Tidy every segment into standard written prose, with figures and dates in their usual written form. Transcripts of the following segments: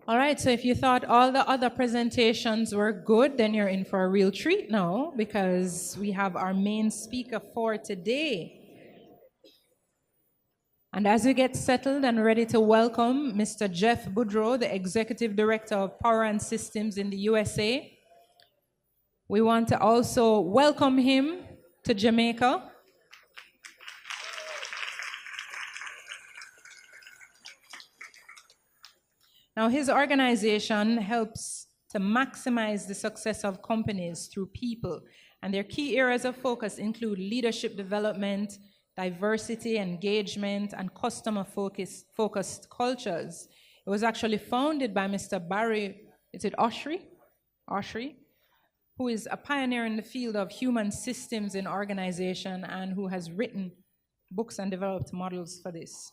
All right, so if you thought all the other presentations were good, then you're in for a real treat now, because we have our main speaker for today. And as we get settled and ready to welcome Mr. Jeff Boudro, the Executive Director of Power and Systems in the USA, we want to also welcome him to Jamaica. Now, his organization helps to maximize the success of companies through people, and their key areas of focus include leadership development, diversity, engagement, and customer-focused cultures. It was actually founded by Mr. Barry, is it Oshry, who is a pioneer in the field of human systems in organization and who has written books and developed models for this.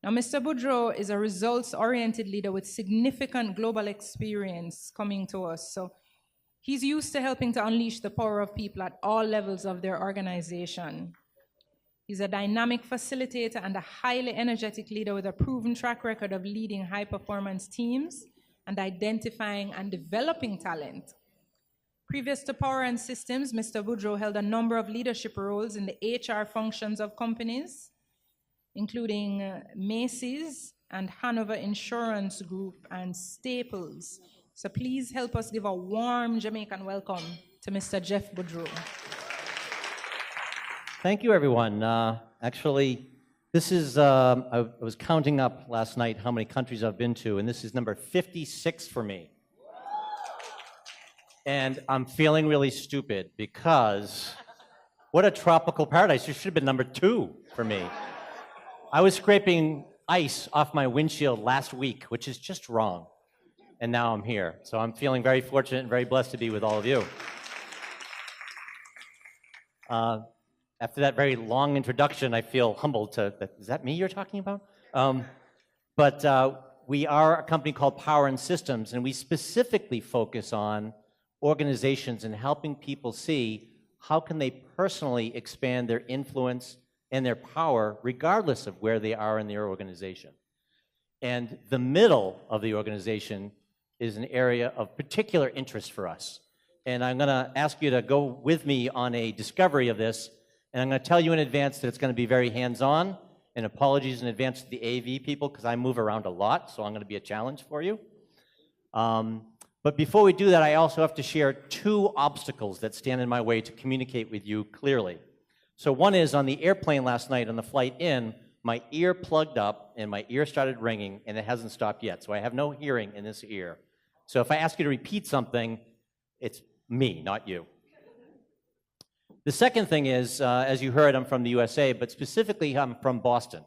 Now, Mr. Boudro is a results-oriented leader with significant global experience coming to us. So he's used to helping to unleash the power of people at all levels of their organization. He's a dynamic facilitator and a highly energetic leader with a proven track record of leading high-performance teams and identifying and developing talent. Previous to Power and Systems, Mr. Boudro held a number of leadership roles in the HR functions of companies, including Macy's and Hanover Insurance Group and Staples. So please help us give a warm Jamaican welcome to Mr. Jeff Boudro. Thank you, everyone. Actually, this is, I was counting up last night how many countries I've been to, and this is number 56 for me. And I'm feeling really stupid because what a tropical paradise. It should have been number 2 for me. I was scraping ice off my windshield last week, which is just wrong. And now I'm here. So I'm feeling very fortunate and very blessed to be with all of you. After that very long introduction, I feel humbled to, is that me you're talking about? We are a company called Power and Systems, and we specifically focus on organizations and helping people see how can they personally expand their influence and their power regardless of where they are in their organization. And the middle of the organization is an area of particular interest for us. And I'm going to ask you to go with me on a discovery of this. And I'm going to tell you in advance that it's going to be very hands-on, and apologies in advance to the AV people because I move around a lot, so I'm going to be a challenge for you. But before we do that, I also have to share 2 obstacles that stand in my way to communicate with you clearly. So one is on the airplane last night on the flight in, my ear plugged up and my ear started ringing and it hasn't stopped yet. So I have no hearing in this ear. So if I ask you to repeat something, it's me, not you. The second thing is, as you heard, I'm from the USA, but specifically I'm from Boston,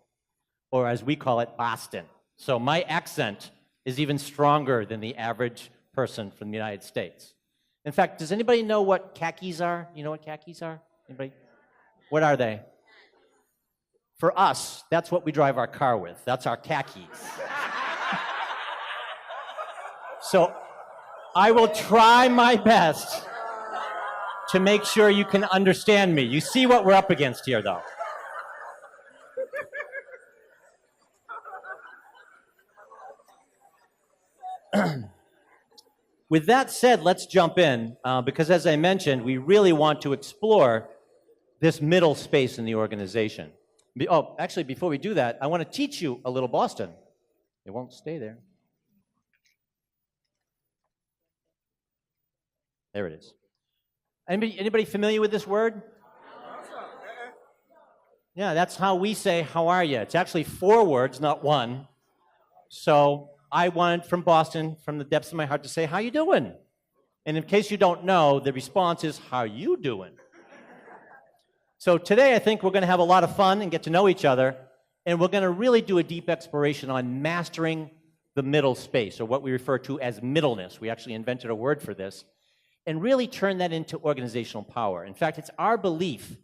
or as we call it, Boston. So my accent is even stronger than the average person from the United States. In fact, does anybody know what khakis are? You know what khakis are? Anybody? What are they? For us, that's what we drive our car with. That's our khakis. So I will try my best to make sure you can understand me. You see what we're up against here, though. With that said, let's jump in, because as I mentioned, we really want to explore this middle space in the organization. Oh, actually, before we do that, I want to teach you a little Boston. It won't stay there. There it is. Anybody familiar with this word? Yeah, that's how we say, how are you? It's actually 4 words, not 1. So I wanted from Boston, from the depths of my heart, to say, how you doing? And in case you don't know, the response is, how you doing? So today I think we're going to have a lot of fun and get to know each other, and we're going to really do a deep exploration on mastering the middle space, or what we refer to as middleness. We actually invented a word for this, and really turn that into organizational power. In fact, it's our belief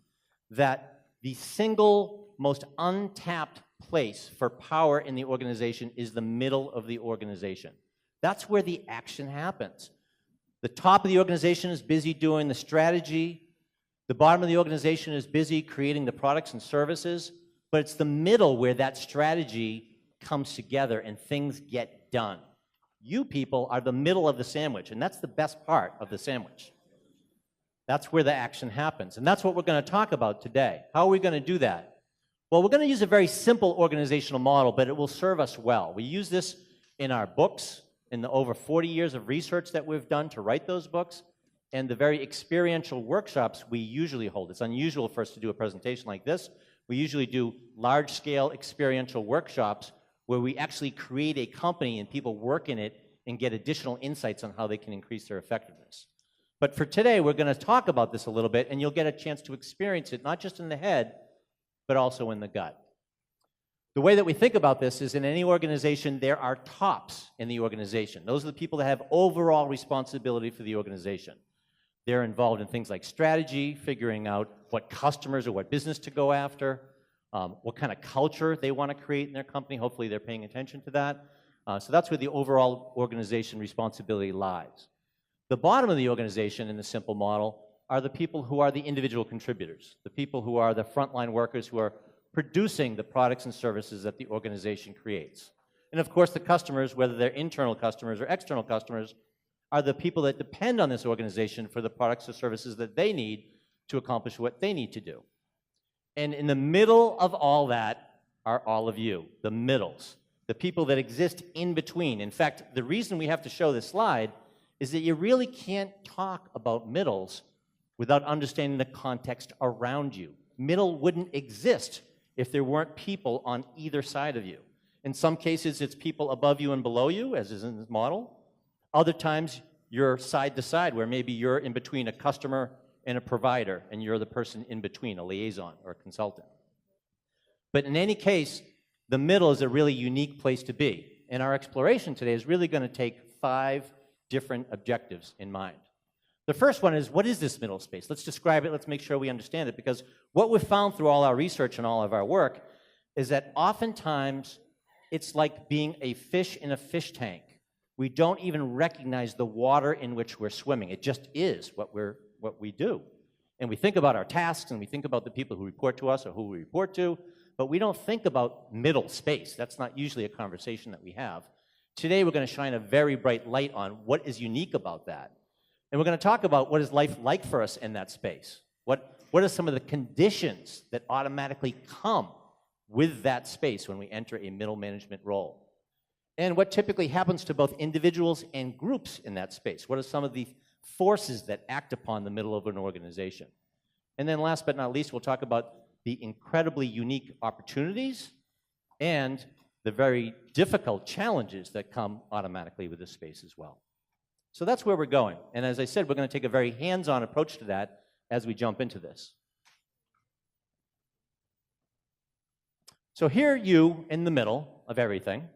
that the single most untapped place for power in the organization is the middle of the organization. That's where the action happens. The top of the organization is busy doing the strategy. The bottom of the organization is busy creating the products and services, but it's the middle where that strategy comes together and things get done. You people are the middle of the sandwich, and that's the best part of the sandwich. That's where the action happens, and that's what we're going to talk about today. How are we going to do that? Well, we're going to use a very simple organizational model, but it will serve us well. We use this in our books, in the over 40 years of research that we've done to write those books, and the very experiential workshops we usually hold. It's unusual for us to do a presentation like this. We usually do large-scale experiential workshops where we actually create a company and people work in it and get additional insights on how they can increase their effectiveness. But for today, we're going to talk about this a little bit, and you'll get a chance to experience it, not just in the head, but also in the gut. The way that we think about this is in any organization, there are tops in the organization. Those are the people that have overall responsibility for the organization. They're involved in things like strategy, figuring out what customers or what business to go after, what kind of culture they want to create in their company. Hopefully they're paying attention to that. So that's where the overall organization responsibility lies. The bottom of the organization in the simple model are the people who are the individual contributors, the people who are the frontline workers who are producing the products and services that the organization creates. And of course the customers, whether they're internal customers or external customers, are the people that depend on this organization for the products or services that they need to accomplish what they need to do. And in the middle of all that are all of you, the middles, the people that exist in between. In fact, the reason we have to show this slide is that you really can't talk about middles without understanding the context around you. Middle wouldn't exist if there weren't people on either side of you. In some cases, it's people above you and below you, as is in this model. Other times, you're side to side, where maybe you're in between a customer and a provider, and you're the person in between, a liaison or a consultant. But in any case, the middle is a really unique place to be. And our exploration today is really going to take 5 different objectives in mind. The first one is, what is this middle space? Let's describe it, let's make sure we understand it, because what we've found through all our research and all of our work is that oftentimes it's like being a fish in a fish tank. We don't even recognize the water in which we're swimming. It just is what we do. And we think about our tasks, and we think about the people who report to us or who we report to, but we don't think about middle space. That's not usually a conversation that we have. Today we're going to shine a very bright light on what is unique about that. And we're going to talk about what is life like for us in that space. What are some of the conditions that automatically come with that space when we enter a middle management role? And what typically happens to both individuals and groups in that space? What are some of the forces that act upon the middle of an organization? And then last but not least, we'll talk about the incredibly unique opportunities and the very difficult challenges that come automatically with this space as well. So that's where we're going. And as I said, we're going to take a very hands-on approach to that as we jump into this. So here you in the middle of everything.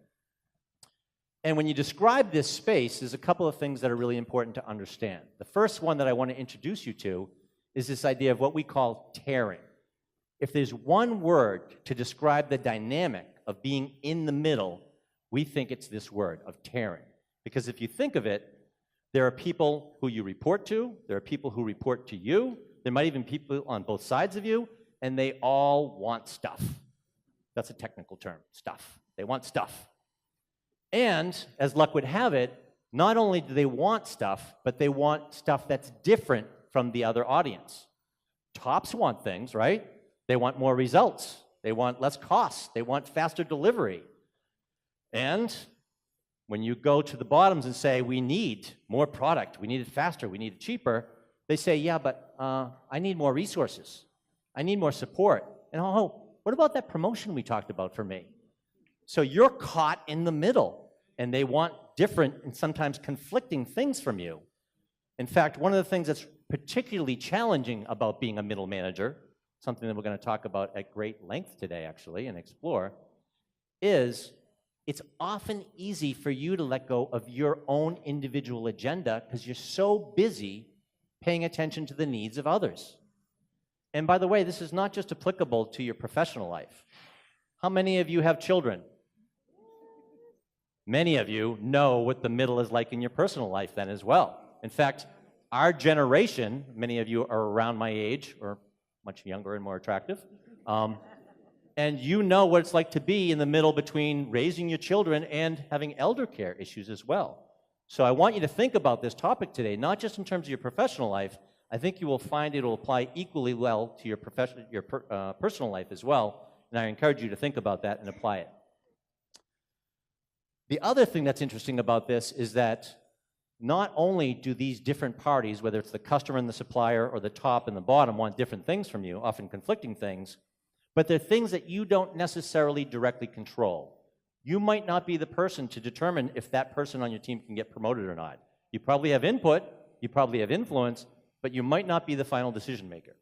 And when you describe this space, there's a couple of things that are really important to understand. The first one that I want to introduce you to is this idea of what we call tearing. If there's one word to describe the dynamic of being in the middle, we think it's this word of tearing. Because if you think of it, there are people who you report to, there are people who report to you, there might even be people on both sides of you, and they all want stuff. That's a technical term, stuff. They want stuff. And, as luck would have it, not only do they want stuff, but they want stuff that's different from the other audience. Tops want things, right? They want more results. They want less costs. They want faster delivery. And when you go to the bottoms and say, we need more product, we need it faster, we need it cheaper, they say, yeah, but I need more resources. I need more support. And oh, what about that promotion we talked about for me? So you're caught in the middle, and they want different and sometimes conflicting things from you. In fact, one of the things that's particularly challenging about being a middle manager, something that we're going to talk about at great length today, actually, and explore, is it's often easy for you to let go of your own individual agenda because you're so busy paying attention to the needs of others. And by the way, this is not just applicable to your professional life. How many of you have children? Many of you know what the middle is like in your personal life then as well. In fact, our generation, many of you are around my age or much younger and more attractive, and you know what it's like to be in the middle between raising your children and having elder care issues as well. So I want you to think about this topic today, not just in terms of your professional life. I think you will find it will apply equally well to your personal life as well, and I encourage you to think about that and apply it. The other thing that's interesting about this is that not only do these different parties, whether it's the customer and the supplier or the top and the bottom, want different things from you, often conflicting things, but they're things that you don't necessarily directly control. You might not be the person to determine if that person on your team can get promoted or not. You probably have input, you probably have influence, but you might not be the final decision maker.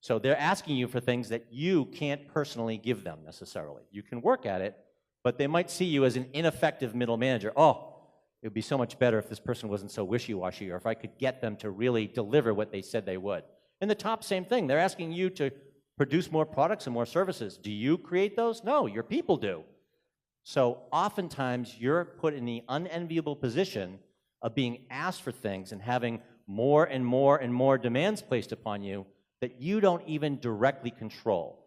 So they're asking you for things that you can't personally give them necessarily. You can work at it, but they might see you as an ineffective middle manager. Oh, it would be so much better if this person wasn't so wishy-washy, or if I could get them to really deliver what they said they would. And the top, same thing. They're asking you to produce more products and more services. Do you create those? No, your people do. So oftentimes you're put in the unenviable position of being asked for things and having more and more and more demands placed upon you that you don't even directly control.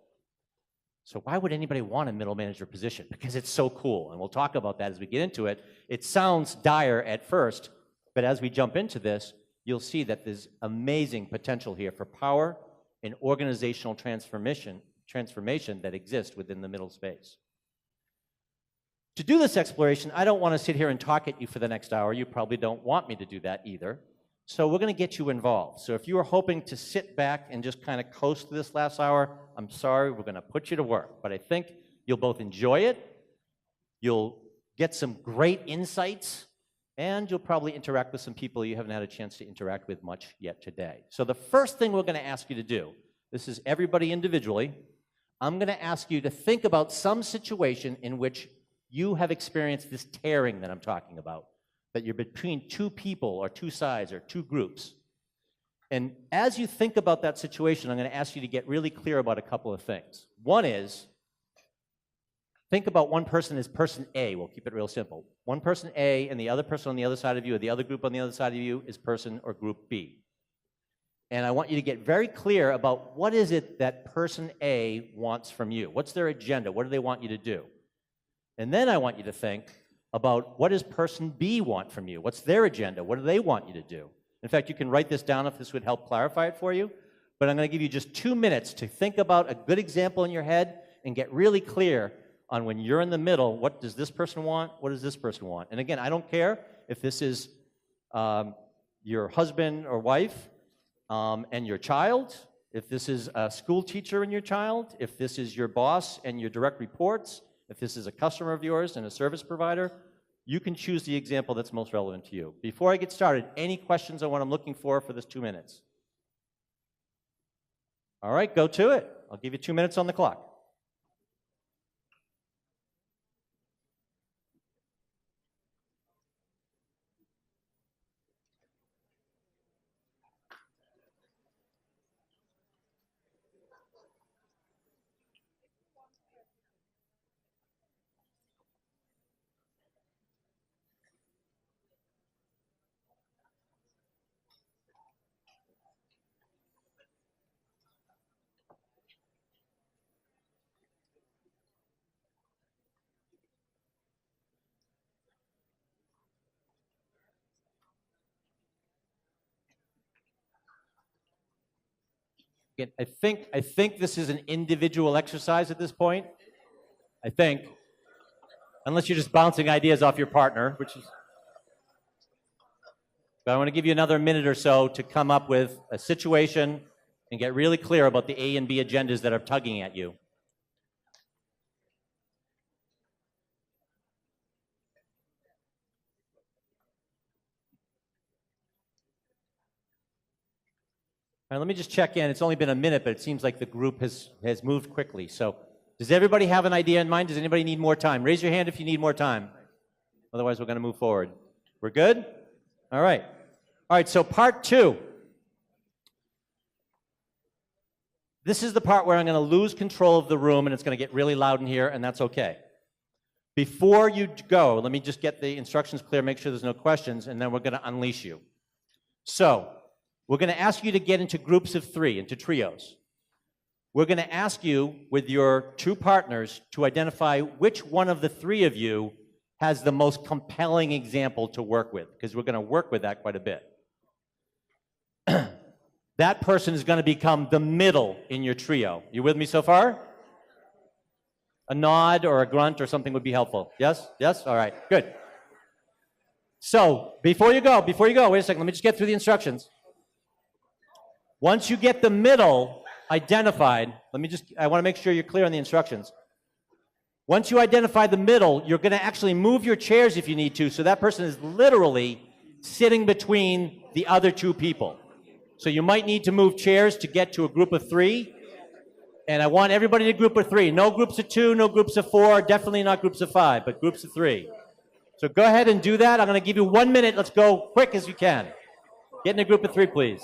So why would anybody want a middle manager position? Because it's so cool, and we'll talk about that as we get into it. It sounds dire at first, but as we jump into this, you'll see that there's amazing potential here for power and organizational transformation that exists within the middle space. To do this exploration, I don't want to sit here and talk at you for the next hour. You probably don't want me to do that either. So we're going to get you involved. So if you were hoping to sit back and just kind of coast to this last hour, I'm sorry, we're going to put you to work. But I think you'll both enjoy it, you'll get some great insights, and you'll probably interact with some people you haven't had a chance to interact with much yet today. So the first thing we're going to ask you to do, this is everybody individually, I'm going to ask you to think about some situation in which you have experienced this tearing that I'm talking about, that you're between two people or two sides or two groups. And as you think about that situation, I'm going to ask you to get really clear about a couple of things. One is, think about one person as person A. We'll keep it real simple. One person A and the other person on the other side of you, or the other group on the other side of you, is person or group B. And I want you to get very clear about what is it that person A wants from you. What's their agenda? What do they want you to do? And then I want you to think about what does person B want from you? What's their agenda? What do they want you to do? In fact, you can write this down if this would help clarify it for you. But I'm going to give you just 2 minutes to think about a good example in your head and get really clear on when you're in the middle, what does this person want? What does this person want? And again, I don't care if this is your husband or wife and your child, if this is a school teacher and your child, if this is your boss and your direct reports, if this is a customer of yours and a service provider, you can choose the example that's most relevant to you. Before I get started, any questions on what I'm looking for this 2 minutes? All right, go to it. I'll give you 2 minutes on the clock. Again, I think this is an individual exercise at this point. I think. Unless you're just bouncing ideas off your partner, which is... But I want to give you another minute or so to come up with a situation and get really clear about the A and B agendas that are tugging at you. All right, let me just check in. It's only been a minute, but it seems like the group has moved quickly. So does everybody have an idea in mind? Does anybody need more time? Raise your hand if you need more time. Otherwise, we're going to move forward. We're good? All right. All right, so part 2. This is the part where I'm going to lose control of the room, and it's going to get really loud in here, and that's okay. Before you go, let me just get the instructions clear, make sure there's no questions, and then we're going to unleash you. So we're going to ask you to get into groups of 3, into trios. we're going to ask you, with your two partners, to identify which one of the three of you has the most compelling example to work with, because we're going to work with that quite a bit. That person is going to become the middle in your trio. You with me so far? A nod or a grunt or something would be helpful. Yes? Yes? All right. Good. So, before you go, wait a second, let me just get through the instructions. Once you get the middle identified, I want to make sure you're clear on the instructions. Once you identify the middle, you're going to actually move your chairs if you need to, so that person is literally sitting between the other two people. So you might need to move chairs to get to a group of three, and I want everybody to group of three. No groups of two, no groups of four, definitely not groups of five, but groups of three. So go ahead and do that. I'm going to give you 1 minute. Let's go quick as you can. Get in a group of three, please.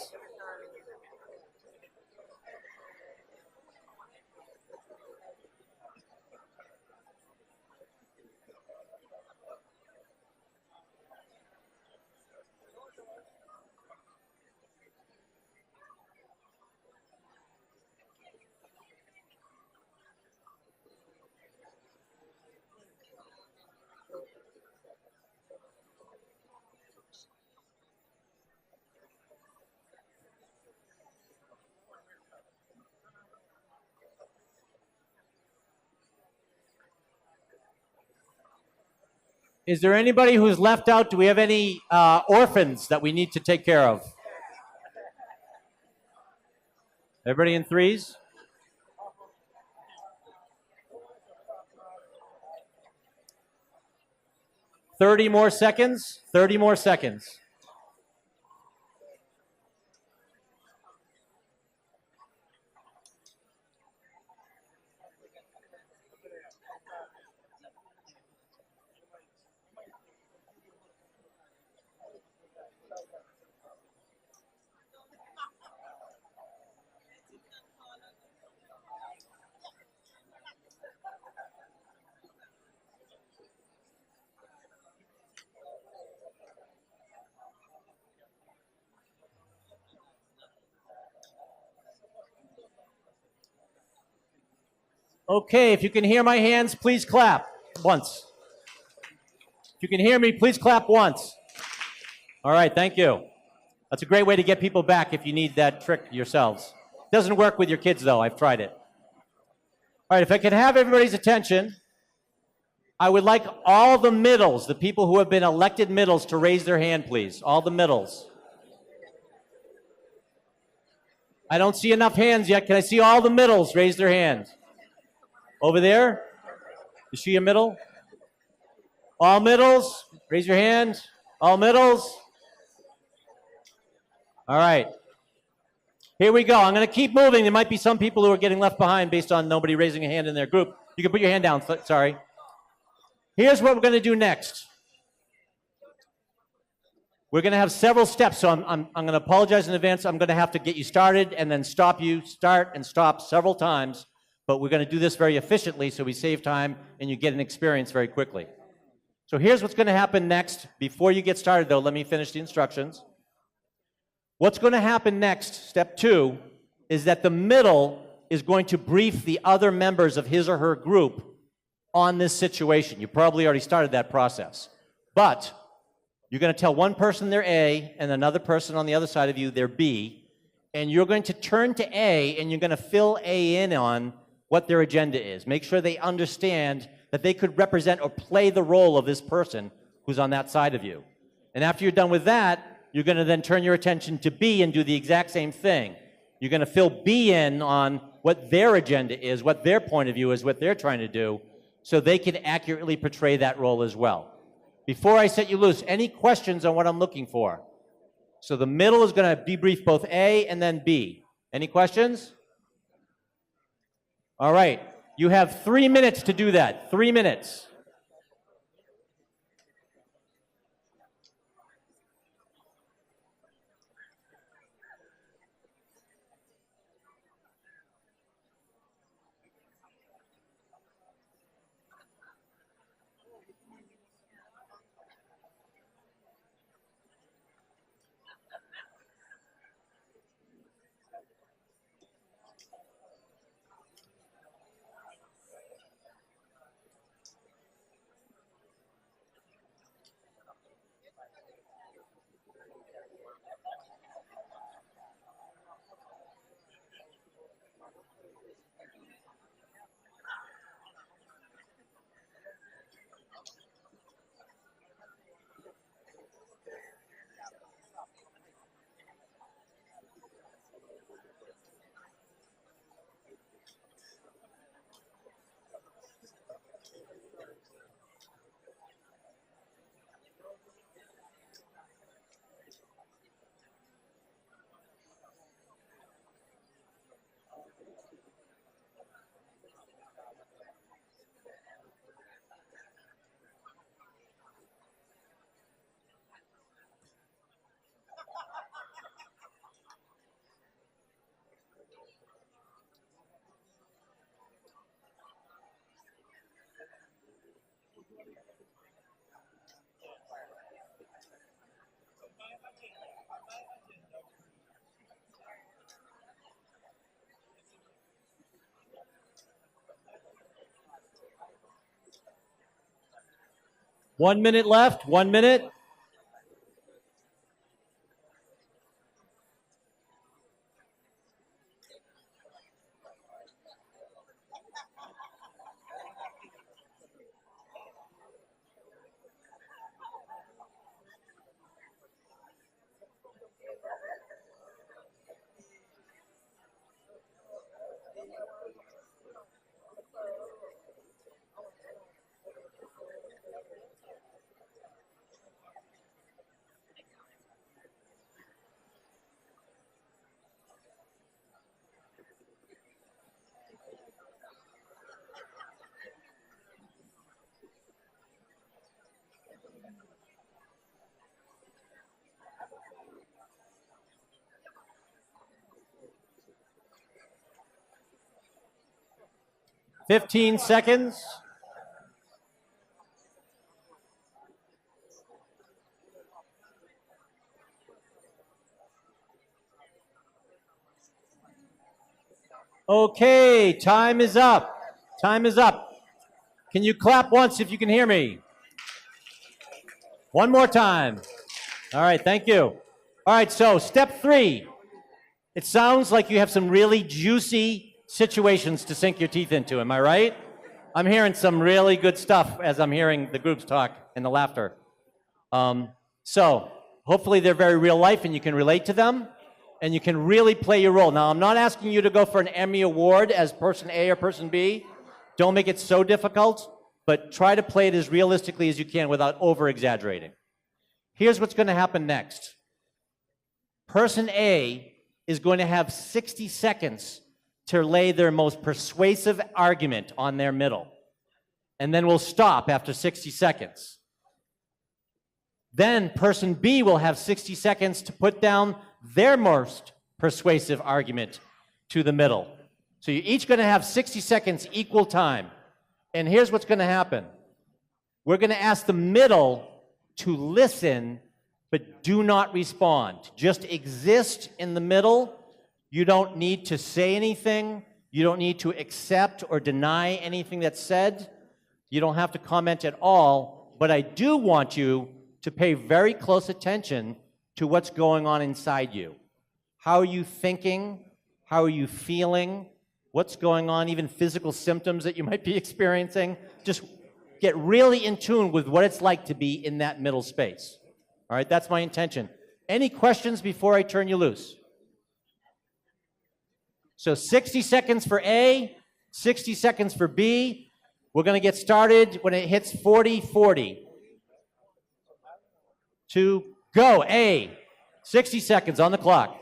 Is there anybody who's left out? Do we have any orphans that we need to take care of? Everybody in threes? $30 more seconds. 30 more seconds. Okay, if you can hear my hands, please clap once. If you can hear me, please clap once. All right, thank you. That's a great way to get people back if you need that trick yourselves. Doesn't work with your kids, though. I've tried it. All right, if I could have everybody's attention, I would like all the middles, the people who have been elected middles, to raise their hand, please. All the middles. I don't see enough hands yet. Can I see all the middles raise their hands? Over there? Is she a middle? All middles? Raise your hand. All middles? All right. Here we go. I'm going to keep moving. There might be some people who are getting left behind based on nobody raising a hand in their group. You can put your hand down. Sorry. Here's what we're going to do next. We're going to have several steps, so I'm going to apologize in advance. I'm going to have to get you started and then stop you, start and stop several times. But we're going to do this very efficiently so we save time and you get an experience very quickly. So here's what's going to happen next. Before you get started, though, let me finish the instructions. What's going to happen next, step 2, is that the middle is going to brief the other members of his or her group on this situation. You probably already started that process. But you're going to tell one person they're A and another person on the other side of you they're B, and you're going to turn to A and you're going to fill A in on what their agenda is. Make sure they understand that they could represent or play the role of this person who's on that side of you. And after you're done with that, you're going to then turn your attention to B and do the exact same thing. You're going to fill B in on what their agenda is, what their point of view is, what they're trying to do, so they can accurately portray that role as well. Before I set you loose, any questions on what I'm looking for? So the middle is going to debrief both A and then B. Any questions? All right. You have 3 minutes to do that. 3 minutes. 1 minute left, 1 minute. Fifteen seconds. Okay, time is up. Time is up. Can you clap once if you can hear me? One more time. All right, thank you. All right, so step 3. It sounds like you have some really juicy situations to sink your teeth into, am I right? I'm hearing some really good stuff as I'm hearing the groups talk and the laughter. So hopefully they're very real life and you can relate to them and you can really play your role. Now, I'm not asking you to go for an Emmy Award as person A or person B. Don't make it so difficult, but try to play it as realistically as you can without over-exaggerating. Here's what's going to happen next. Person A is going to have 60 seconds to lay their most persuasive argument on their middle. And then we'll stop after 60 seconds. Then person B will have 60 seconds to put down their most persuasive argument to the middle. So you're each going to have 60 seconds equal time. And here's what's going to happen. We're going to ask the middle to listen, but do not respond. Just exist in the middle. You don't need to say anything. You don't need to accept or deny anything that's said. You don't have to comment at all. But I do want you to pay very close attention to what's going on inside you. How are you thinking? How are you feeling? What's going on, even physical symptoms that you might be experiencing? Just get really in tune with what it's like to be in that middle space. All right, that's my intention. Any questions before I turn you loose? So 60 seconds for A, 60 seconds for B. We're going to get started when it hits 40-40. To go. A, 60 seconds on the clock.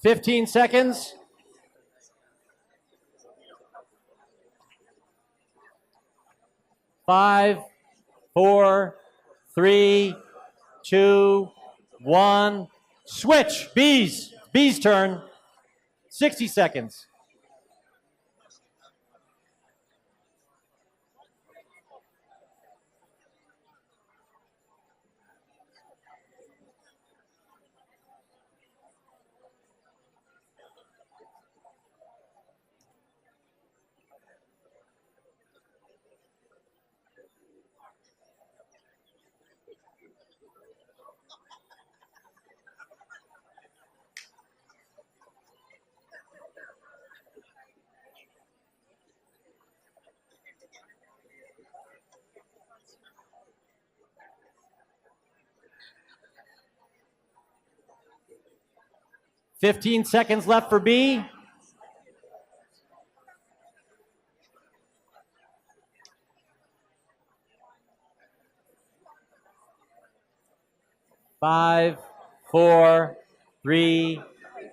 $15 seconds. 5, 4, 3, 2, 1. Switch. B's. B's turn. 60 seconds. $15 seconds left for B. 5, 4, 3,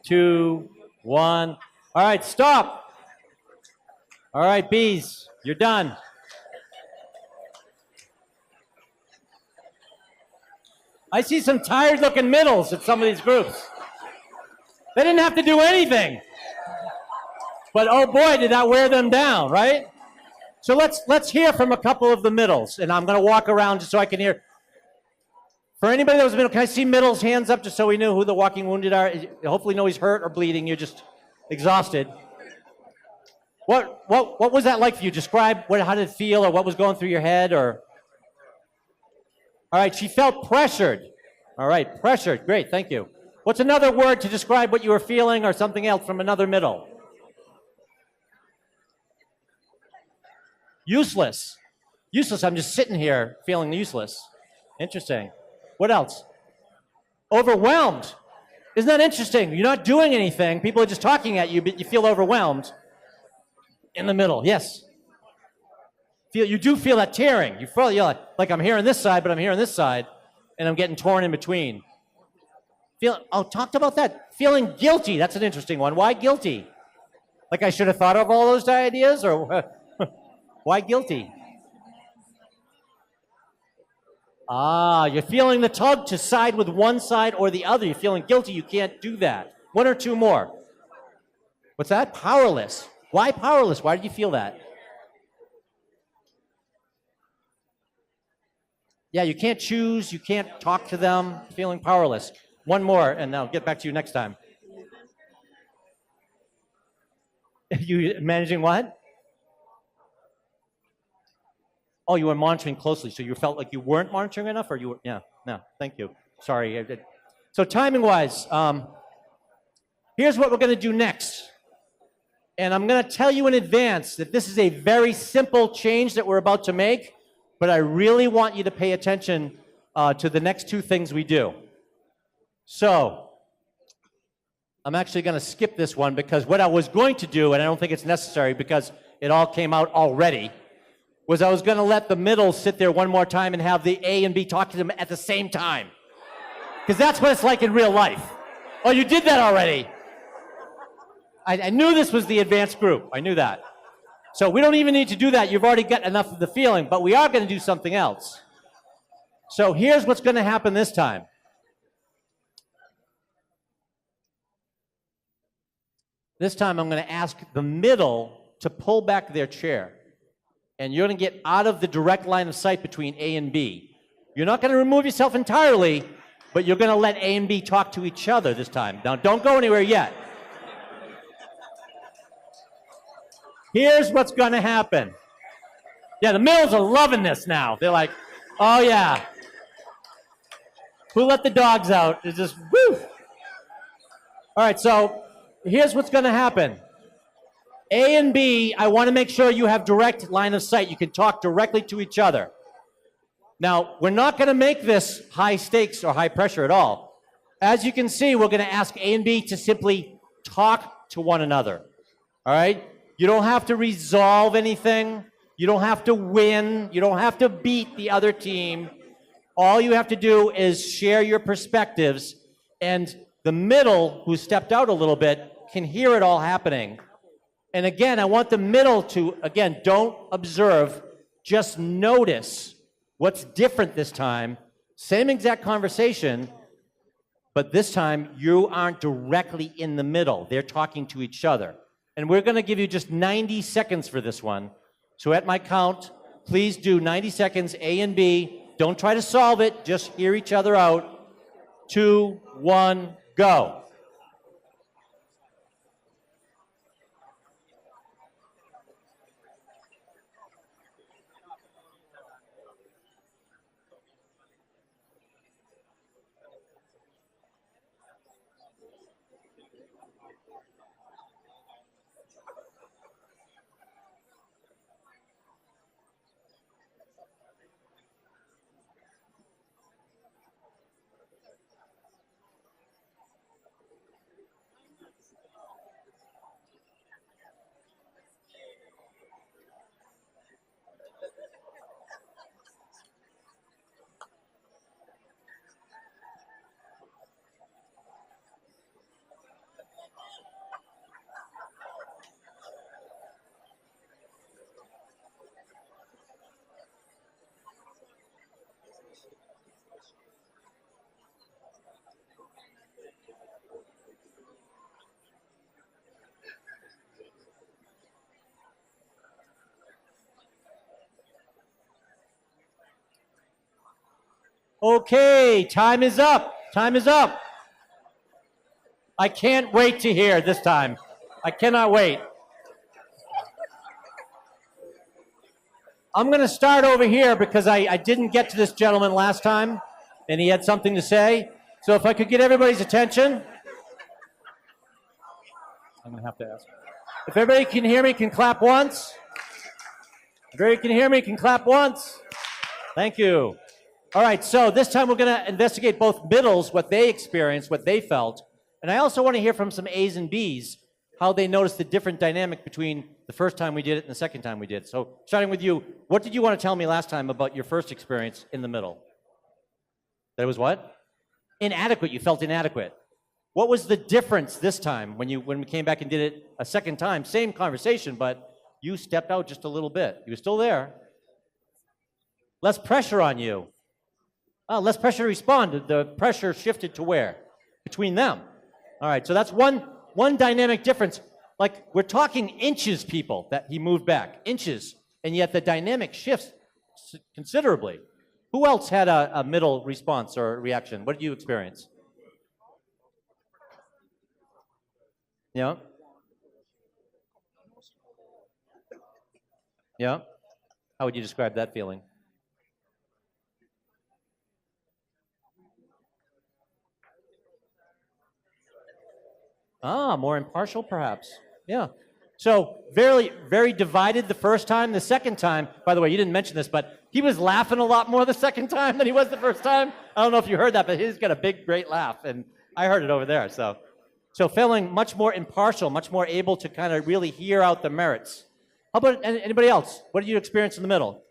2, 1. All right, stop. All right, bees, you're done. I see some tired-looking middles at some of these groups. They didn't have to do anything. But oh boy, did that wear them down, right? So let's hear from a couple of the middles, and I'm going to walk around just so I can hear. For anybody that was middle, can I see middles hands up just so we know who the walking wounded are? Hopefully nobody's hurt or bleeding. You're just exhausted. What was that like for you? Describe how did it feel, or what was going through your head, or. All right, she felt pressured. All right, pressured. Great, thank you. What's another word to describe what you were feeling, or something else from another middle? Useless. Useless. I'm just sitting here feeling useless. Interesting. What else? Overwhelmed. Isn't that interesting? You're not doing anything. People are just talking at you, but you feel overwhelmed. In the middle, yes. You do feel that tearing. You feel like I'm here on this side, but I'm here on this side, and I'm getting torn in between. Talked about that. Feeling guilty. That's an interesting one. Why guilty? Like I should have thought of all those ideas, or why guilty? You're feeling the tug to side with one side or the other. You're feeling guilty. You can't do that. One or two more. What's that? Powerless. Why powerless? Why did you feel that? Yeah, you can't choose. You can't talk to them. Feeling powerless. One more, and I'll get back to you next time. You managing what? Oh, you were monitoring closely, so you felt like you weren't monitoring enough, or you were? Yeah, no, thank you. Sorry. So timing-wise, here's what we're going to do next. And I'm going to tell you in advance that this is a very simple change that we're about to make, but I really want you to pay attention to the next two things we do. So I'm actually going to skip this one, because what I was going to do, and I don't think it's necessary because it all came out already, was I was going to let the middle sit there one more time and have the A and B talk to them at the same time. Because that's what it's like in real life. Oh, you did that already. I knew this was the advanced group. I knew that. So we don't even need to do that. You've already got enough of the feeling, but we are going to do something else. So here's what's going to happen this time. This time I'm going to ask the middle to pull back their chair. And you're going to get out of the direct line of sight between A and B. You're not going to remove yourself entirely, but you're going to let A and B talk to each other this time. Now, don't go anywhere yet. Here's what's going to happen. Yeah, the middles are loving this now. They're like, oh, yeah. Who let the dogs out? It's just, woo! All right, so here's what's going to happen. A and B, I want to make sure you have direct line of sight. You can talk directly to each other. Now, we're not going to make this high stakes or high pressure at all. As you can see, we're going to ask A and B to simply talk to one another. All right? You don't have to resolve anything. You don't have to win. You don't have to beat the other team. All you have to do is share your perspectives, and the middle, who stepped out a little bit, can hear it all happening. And again, I want the middle to, again, don't observe, just notice what's different this time. Same exact conversation, but this time you aren't directly in the middle. They're talking to each other. And we're going to give you just 90 seconds for this one. So at my count, please do 90 seconds, A and B. Don't try to solve it, just hear each other out. 2, 1, go. Okay, time is up. Time is up. I can't wait to hear this time. I cannot wait. I'm going to start over here because I didn't get to this gentleman last time, and he had something to say. So if I could get everybody's attention. I'm going to have to ask. If everybody can hear me, can clap once. If everybody can hear me, can clap once. Thank you. All right, so this time we're going to investigate both middles, what they experienced, what they felt. And I also want to hear from some A's and B's, how they noticed the different dynamic between the first time we did it and the second time we did it. So starting with you, what did you want to tell me last time about your first experience in the middle? That it was what? Inadequate. You felt inadequate. What was the difference this time when we came back and did it a second time? Same conversation, but you stepped out just a little bit. You were still there. Less pressure on you. Oh, less pressure to respond. The pressure shifted to where? Between them. All right, so that's one dynamic difference. Like, we're talking inches, people, that he moved back. Inches. And yet the dynamic shifts considerably. Who else had a middle response or reaction? What did you experience? Yeah. Yeah. How would you describe that feeling? Ah, more impartial, perhaps. Yeah. So very, very divided the first time. The second time, by the way, you didn't mention this, but he was laughing a lot more the second time than he was the first time. I don't know if you heard that, but he's got a big, great laugh, and I heard it over there. So feeling much more impartial, much more able to kind of really hear out the merits. How about anybody else? What did you experience in the middle?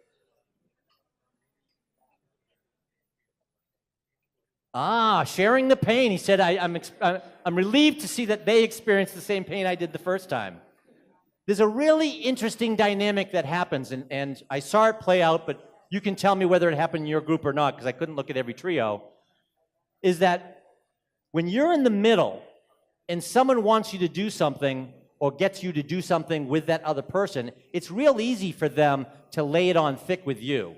Ah, sharing the pain. He said, I'm relieved to see that they experienced the same pain I did the first time. There's a really interesting dynamic that happens, and I saw it play out, but you can tell me whether it happened in your group or not, because I couldn't look at every trio, is that when you're in the middle and someone wants you to do something or gets you to do something with that other person, it's real easy for them to lay it on thick with you.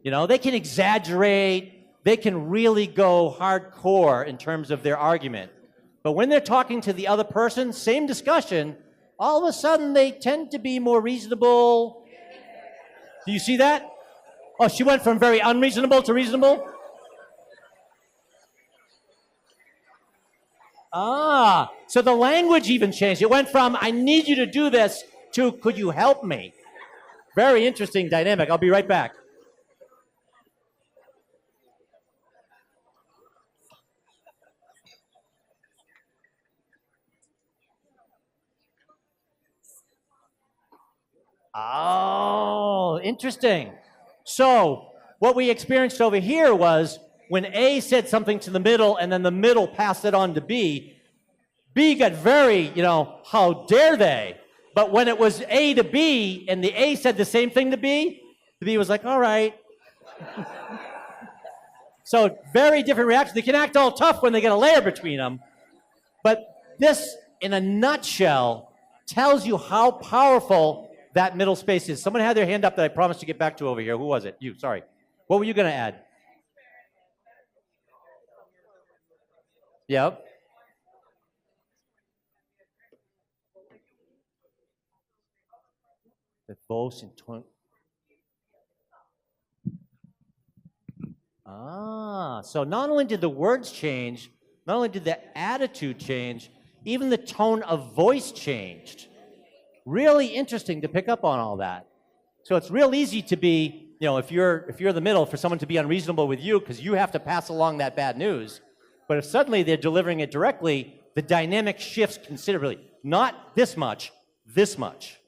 You know, they can exaggerate, they can really go hardcore in terms of their argument. But when they're talking to the other person, same discussion, all of a sudden they tend to be more reasonable. Do you see that? Oh, she went from very unreasonable to reasonable? Ah, so the language even changed. It went from, I need you to do this, to, could you help me? Very interesting dynamic. I'll be right back. Oh, interesting. So what we experienced over here was when A said something to the middle and then the middle passed it on to B, B got very, how dare they? But when it was A to B and the A said the same thing to B, the B was like, all right. So very different reactions. They can act all tough when they get a layer between them. But this, in a nutshell, tells you how powerful that middle space is. Someone had their hand up that I promised to get back to over here. Who was it? You, sorry. What were you going to add? Yep. The voice in tone. Ah, so not only did the words change, not only did the attitude change, even the tone of voice changed. Really interesting to pick up on all that. So it's real easy to be, if you're the middle, for someone to be unreasonable with you because you have to pass along that bad news. But if suddenly they're delivering it directly, the dynamic shifts considerably. Not this much, this much.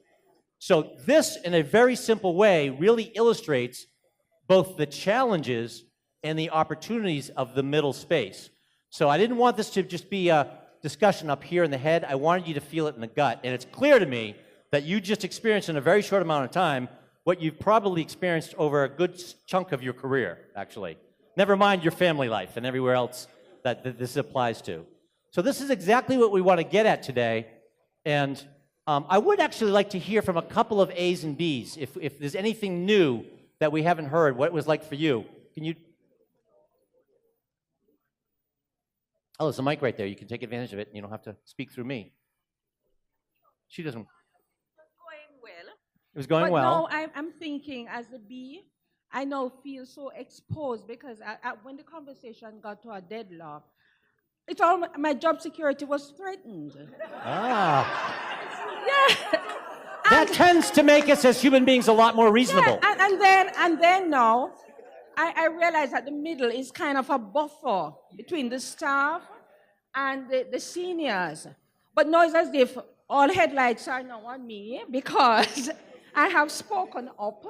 So this, in a very simple way, really illustrates both the challenges and the opportunities of the middle space. So I didn't want this to just be a discussion up here in the head. I wanted you to feel it in the gut. And it's clear to me that you just experienced in a very short amount of time what you've probably experienced over a good chunk of your career, actually. Never mind your family life and everywhere else that this applies to. So this is exactly what we want to get at today. And I would actually like to hear from a couple of A's and B's, if there's anything new that we haven't heard, what it was like for you. Can you? Oh, there's a mic right there. You can take advantage of it, and you don't have to speak through me. She doesn't. Going well. It was going But well. now I'm thinking as a bee, I now feel so exposed because when the conversation got to a deadlock, my job security was threatened. Ah. Yeah. That tends to make us as human beings a lot more reasonable. Yeah, and then now, I realize that the middle is kind of a buffer between the staff and the seniors. But now it's as if all headlights are now on me because I have spoken up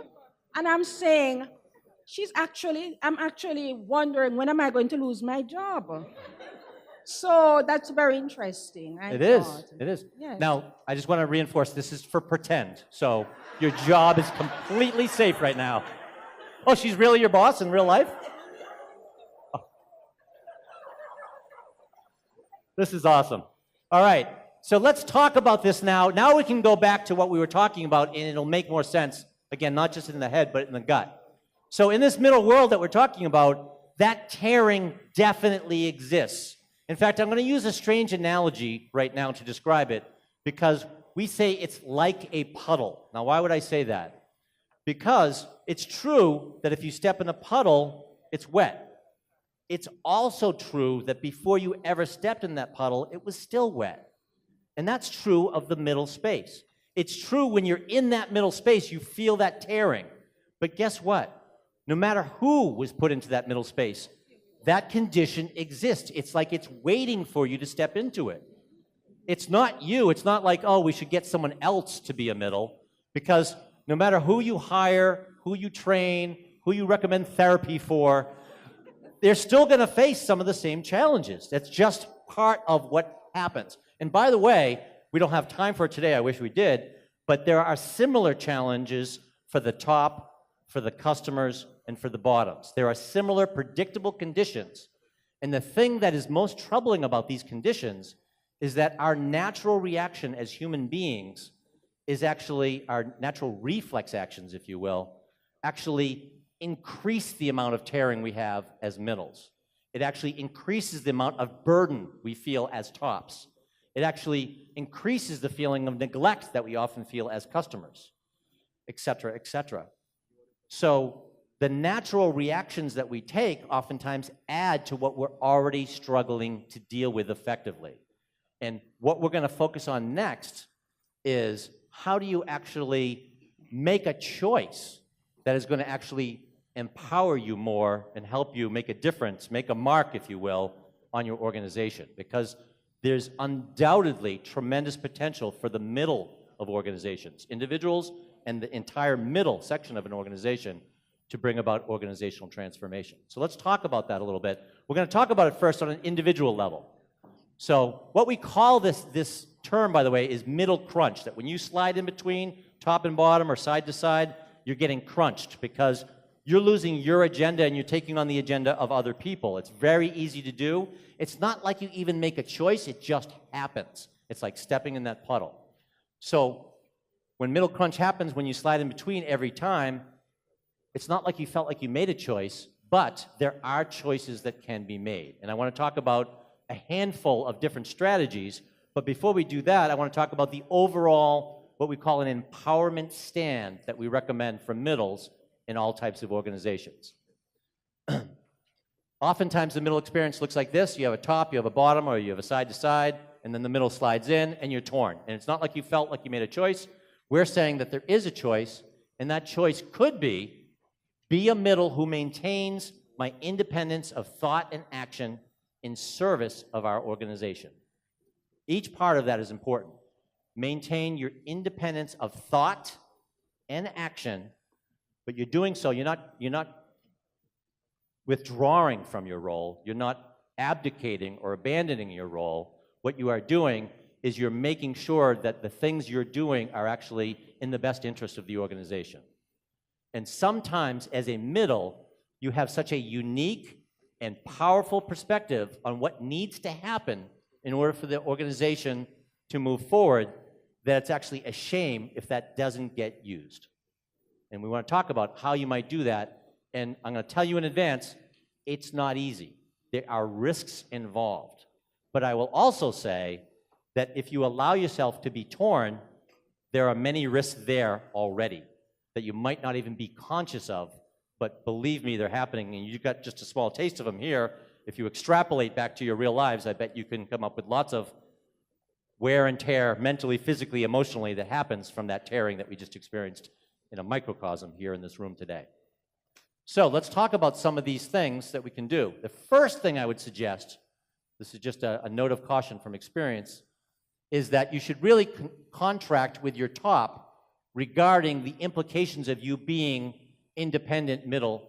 and I'm saying, I'm actually wondering when am I going to lose my job? So that's very interesting. It is. Yes. Now, I just want to reinforce this is for pretend. So your job is completely safe right now. Oh, she's really your boss in real life? Oh. This is awesome. All right. So let's talk about this now. Now we can go back to what we were talking about, and it'll make more sense. Again, not just in the head, but in the gut. So in this middle world that we're talking about, that tearing definitely exists. In fact, I'm going to use a strange analogy right now to describe it because we say it's like a puddle. Now, why would I say that? Because it's true that if you step in a puddle, it's wet. It's also true that before you ever stepped in that puddle, it was still wet. And that's true of the middle space. It's true when you're in that middle space, you feel that tearing. But guess what? No matter who was put into that middle space, that condition exists. It's like it's waiting for you to step into it. It's not you. It's not like, oh, we should get someone else to be a middle, because no matter who you hire, who you train, who you recommend therapy for, they're still going to face some of the same challenges. That's just part of what happens. And by the way, we don't have time for it today. I wish we did. But there are similar challenges for the top, for the customers, and for the bottoms. There are similar predictable conditions. And the thing that is most troubling about these conditions is that our natural reaction as human beings is actually, our natural reflex actions, if you will, actually increase the amount of tearing we have as middles. It actually increases the amount of burden we feel as tops. It actually increases the feeling of neglect that we often feel as customers, et cetera, et cetera. So the natural reactions that we take oftentimes add to what we're already struggling to deal with effectively. And what we're going to focus on next is how do you actually make a choice that is going to actually empower you more and help you make a difference, make a mark, if you will, on your organization. Because there's undoubtedly tremendous potential for the middle of organizations, individuals and the entire middle section of an organization to bring about organizational transformation. So let's talk about that a little bit. We're going to talk about it first on an individual level. So what we call this term, by the way, is middle crunch, that when you slide in between top and bottom or side to side, you're getting crunched because you're losing your agenda and you're taking on the agenda of other people. It's very easy to do. It's not like you even make a choice, it just happens. It's like stepping in that puddle. So when middle crunch happens, when you slide in between every time, it's not like you felt like you made a choice, but there are choices that can be made. And I want to talk about a handful of different strategies, but before we do that, I want to talk about the overall, what we call an empowerment stand that we recommend for middles in all types of organizations. Oftentimes the middle experience looks like this. You have a top, you have a bottom, or you have a side to side, and then the middle slides in and you're torn. And it's not like you felt like you made a choice. We're saying that there is a choice, and that choice could be a middle who maintains my independence of thought and action in service of our organization. Each part of that is important. Maintain your independence of thought and action, but you're doing so, you're not withdrawing from your role, you're not abdicating or abandoning your role. What you are doing is you're making sure that the things you're doing are actually in the best interest of the organization. And sometimes, as a middle, you have such a unique and powerful perspective on what needs to happen in order for the organization to move forward that it's actually a shame if that doesn't get used. And we want to talk about how you might do that. And I'm going to tell you in advance, it's not easy. There are risks involved. But I will also say that if you allow yourself to be torn, there are many risks there already that you might not even be conscious of, but believe me, they're happening, and you got just a small taste of them here. If you extrapolate back to your real lives, I bet you can come up with lots of wear and tear, mentally, physically, emotionally, that happens from that tearing that we just experienced in a microcosm here in this room today. So let's talk about some of these things that we can do. The first thing I would suggest, this is just a note of caution from experience, is that you should really contract with your top regarding the implications of you being independent, middle,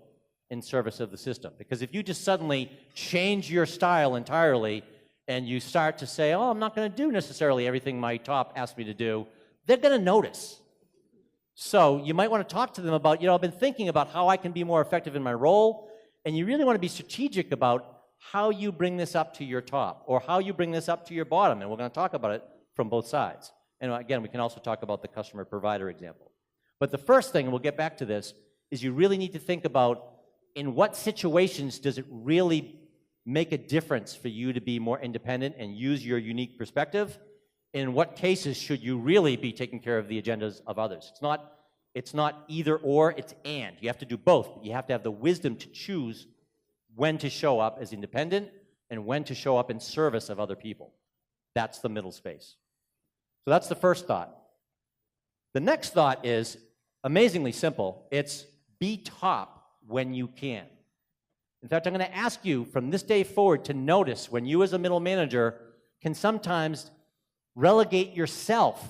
in service of the system. Because if you just suddenly change your style entirely and you start to say, oh, I'm not going to do necessarily everything my top asked me to do, they're going to notice. So you might want to talk to them about, you know, I've been thinking about how I can be more effective in my role, and you really want to be strategic about how you bring this up to your top or how you bring this up to your bottom, and we're going to talk about it from both sides. And again, we can also talk about the customer-provider example. But the first thing, and we'll get back to this, is you really need to think about in what situations does it really make a difference for you to be more independent and use your unique perspective? In what cases should you really be taking care of the agendas of others? It's not either or, it's and. You have to do both, but you have to have the wisdom to choose when to show up as independent and when to show up in service of other people. That's the middle space. So that's the first thought. The next thought is amazingly simple. It's be top when you can. In fact, I'm going to ask you from this day forward to notice when you as a middle manager can sometimes relegate yourself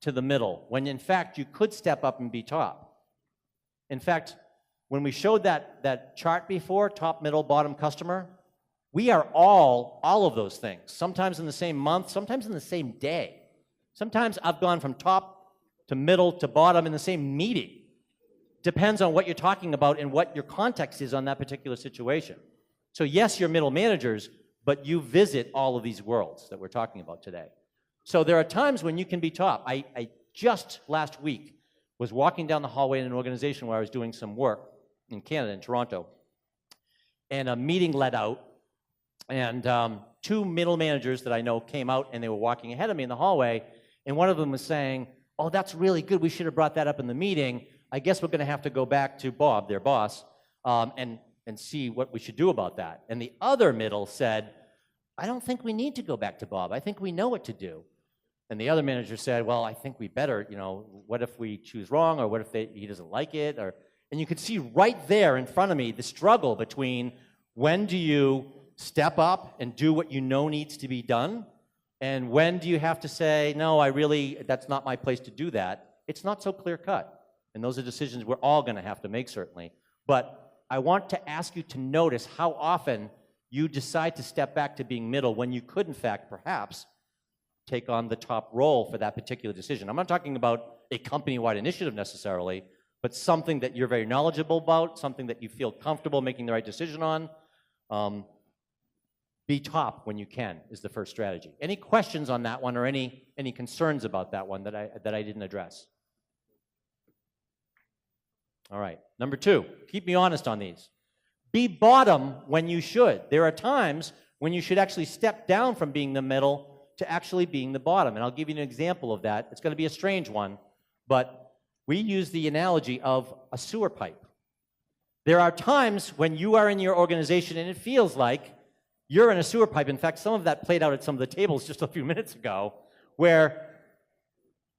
to the middle, when in fact you could step up and be top. In fact, when we showed that chart before, top, middle, bottom customer, we are all of those things, sometimes in the same month, sometimes in the same day. Sometimes I've gone from top to middle to bottom in the same meeting. Depends on what you're talking about and what your context is on that particular situation. So yes, you're middle managers, but you visit all of these worlds that we're talking about today. So there are times when you can be top. I just last week was walking down the hallway in an organization where I was doing some work in Canada, in Toronto, and a meeting let out, and two middle managers that I know came out, and they were walking ahead of me in the hallway, and one of them was saying, oh, that's really good, we should have brought that up in the meeting. I guess we're going to have to go back to Bob, their boss, and see what we should do about that. And the other middle said, I don't think we need to go back to Bob. I think we know what to do. And the other manager said, well, I think we better, you know, what if we choose wrong, or what if he doesn't like it? And you could see right there in front of me the struggle between when do you step up and do what you know needs to be done, and when do you have to say, no, that's not my place to do that. It's not so clear cut. And those are decisions we're all going to have to make, certainly. But I want to ask you to notice how often you decide to step back to being middle when you could, in fact, perhaps, take on the top role for that particular decision. I'm not talking about a company-wide initiative necessarily, but something that you're very knowledgeable about, something that you feel comfortable making the right decision on. Be top when you can is the first strategy. Any questions on that one, or any concerns about that one that I didn't address? All right, number two, keep me honest on these. Be bottom when you should. There are times when you should actually step down from being the middle to actually being the bottom. And I'll give you an example of that. It's going to be a strange one, but we use the analogy of a sewer pipe. There are times when you are in your organization and it feels like you're in a sewer pipe. In fact, some of that played out at some of the tables just a few minutes ago, where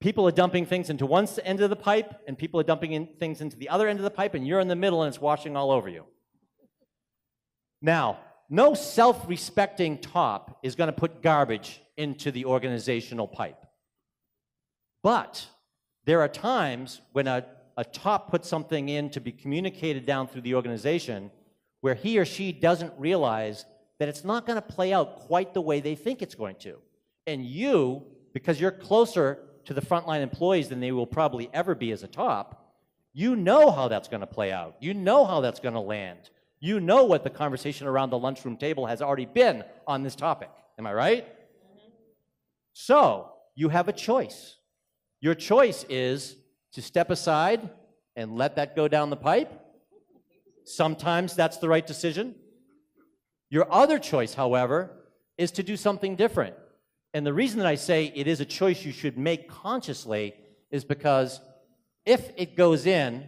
people are dumping things into one end of the pipe, and people are dumping in things into the other end of the pipe, and you're in the middle, and it's washing all over you. Now, no self-respecting top is going to put garbage into the organizational pipe. But there are times when a top puts something in to be communicated down through the organization where he or she doesn't realize that it's not going to play out quite the way they think it's going to. And you, because you're closer to the frontline employees than they will probably ever be as a top, you know how that's going to play out. You know how that's going to land. You know what the conversation around the lunchroom table has already been on this topic. Am I right? So, you have a choice. Your choice is to step aside and let that go down the pipe. Sometimes that's the right decision. Your other choice, however, is to do something different. And the reason that I say it is a choice you should make consciously is because if it goes in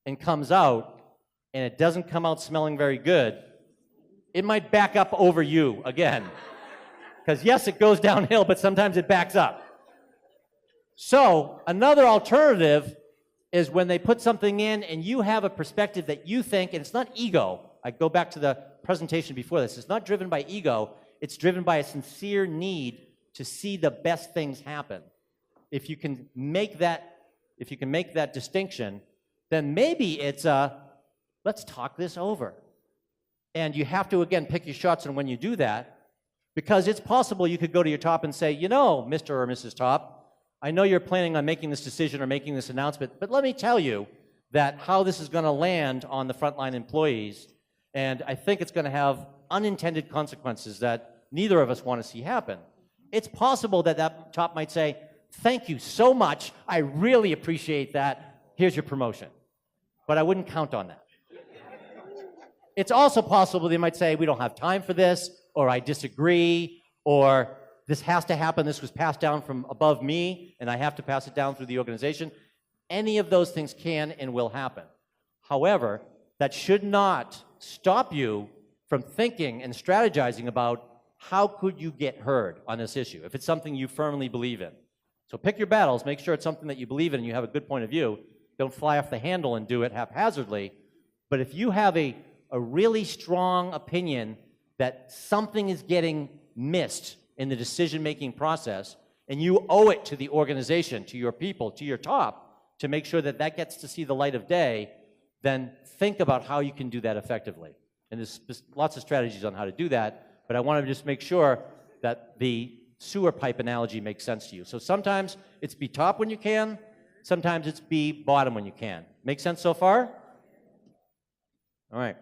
and comes out and it doesn't come out smelling very good, it might back up over you again. Because yes, it goes downhill, but sometimes it backs up. So another alternative is when they put something in and you have a perspective that you think, and it's not ego. I go back to the presentation before this. It's not driven by ego. It's driven by a sincere need to see the best things happen. If you can make that distinction, then maybe it's let's talk this over. And you have to, again, pick your shots on when you do that, because it's possible you could go to your top and say, you know, Mr. or Mrs. Top, I know you're planning on making this decision or making this announcement, but let me tell you that how this is going to land on the frontline employees, and I think it's going to have unintended consequences that neither of us want to see happen. It's possible that that top might say, thank you so much, I really appreciate that, here's your promotion. But I wouldn't count on that. It's also possible they might say, we don't have time for this, or I disagree, or this has to happen, this was passed down from above me, and I have to pass it down through the organization. Any of those things can and will happen. However, that should not stop you from thinking and strategizing about how could you get heard on this issue, if it's something you firmly believe in. So pick your battles, make sure it's something that you believe in and you have a good point of view. Don't fly off the handle and do it haphazardly. But if you have a really strong opinion that something is getting missed in the decision-making process, and you owe it to the organization, to your people, to your top, to make sure that that gets to see the light of day, then think about how you can do that effectively. And there's lots of strategies on how to do that, but I want to just make sure that the sewer pipe analogy makes sense to you. So sometimes it's be top when you can, sometimes it's be bottom when you can. Make sense so far? All right.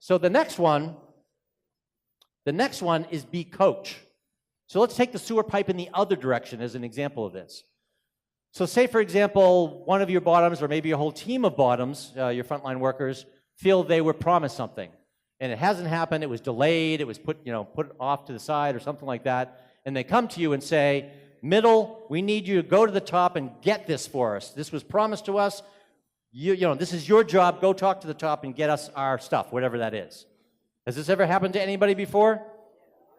So the next one is be coach. So let's take the sewer pipe in the other direction as an example of this. So say, for example, one of your bottoms, or maybe a whole team of bottoms, your frontline workers, feel they were promised something. And it hasn't happened, it was delayed, it was put off to the side or something like that. And they come to you and say, middle, we need you to go to the top and get this for us. This was promised to us. This is your job. Go talk to the top and get us our stuff, whatever that is. Has this ever happened to anybody before?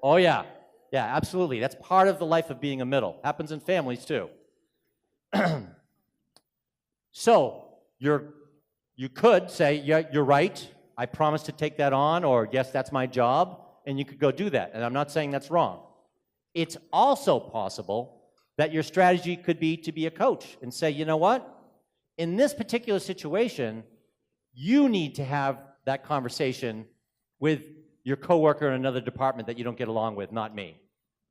Oh, yeah. Yeah, absolutely. That's part of the life of being a middle. Happens in families, too. So, you could say, yeah, you're right. I promised to take that on, or yes, that's my job, and you could go do that. And I'm not saying that's wrong. It's also possible that your strategy could be to be a coach and say, you know what? In this particular situation, you need to have that conversation with your coworker in another department that you don't get along with, not me.